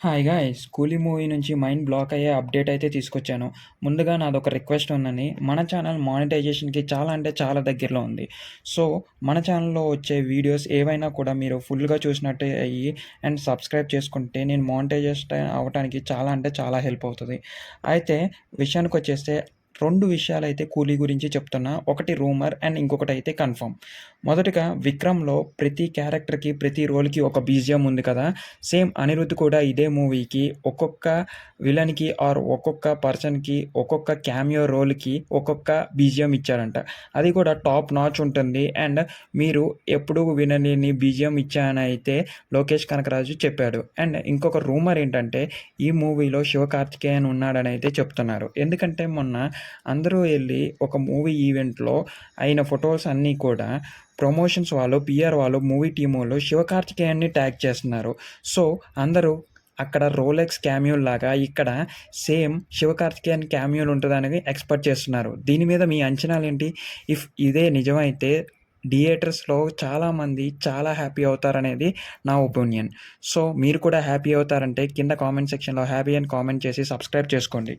Hi guys! 'కూలీ' movie నుంచి mind block అయ్యే అప్డేట్ అయితే తీసుకొచ్చాను. ముందుగా నాదొక రిక్వెస్ట్ ఉందండి. మన ఛానల్ మానిటైజేషన్‌కి చాలా అంటే చాలా దగ్గరలో ఉంది. సో, మన ఛానల్‌లో వచ్చే వీడియోస్ ఏవైనా కూడా మీరు ఫుల్‌గా చూసినట్టే అయ్యి అండ్ సబ్స్క్రైబ్ చేసుకుంటే నేను మానిటైజేషన్ అవ్వటానికి చాలా అంటే చాలా హెల్ప్ అవుతది. అయితే విషయానికొచ్చేస్తే 2 విషయాలైతే 'కూలీ' గురించి చెప్తున్నా. ఒకటి రూమర్ అండ్ ఇంకొకటైతే కన్ఫర్మ్. మొదటగా 'విక్రమ్‌లో' ప్రతి క్యారెక్టర్‌కి, ప్రతి రోల్‌కి ఒక బీజీఎం ఉంది కదా! సేమ్ అనిరుద్ కూడా ఇదే మూవీకి ఒక్కొక్క విలన్‌కి ఆర్ ఒక్కొక్క పర్సన్‌కి, ఒక్కొక్క క్యామియో రోల్‌కి ఒక్కొక్క బీజీఎం ఇచ్చాడంట. అది కూడా టాప్ నాచ్ ఉంటుంది. అండ్ మీరు ఎప్పుడూ వినలేని బీజీఎం ఇచ్చానైతే లోకేష్ కనకరాజు చెప్పాడు. అండ్ ఇంకొక రూమర్ ఏంటంటే ఈ మూవీలో శివకార్తికేయన్ ఉన్నాడనైతే చెప్తున్నారు. ఎందుకంటే మొన్న అందరూ ఎళ్లి ఒక మూవీ ఈవెంట్‌లో అయిన ఫోటోస్ అన్నీ కూడా ప్రమోషన్స్ వాళ్ళు, పీఆర్ వాళ్ళు, మూవీ టీమోళ్ళు శివకార్తికేయన్‌ని ట్యాగ్ చేస్తున్నారు. సో, అందరూ అక్కడ రోలెక్స్ క్యామియో‌ల్లాగా ఇక్కడ సేమ్ శివకార్తికేయన్ క్యామియోలు ఉంటదని ఎక్స్‌పెక్ట్ చేస్తున్నారు. దీని మీద మీ అంచనాలేంటి? ఇఫ్ ఇదే నిజమైతే థియేటర్స్‌లో చాలామంది చాలా హ్యాపీ అవుతారనేది నా ఒపీనియన్. సో, మీరు కూడా హ్యాపీ అవుతారంటే కింద కామెంట్ సెక్షన్‌లో హ్యాపీ అని కామెంట్ చేసి సబ్స్క్రైబ్ చేసుకోండి.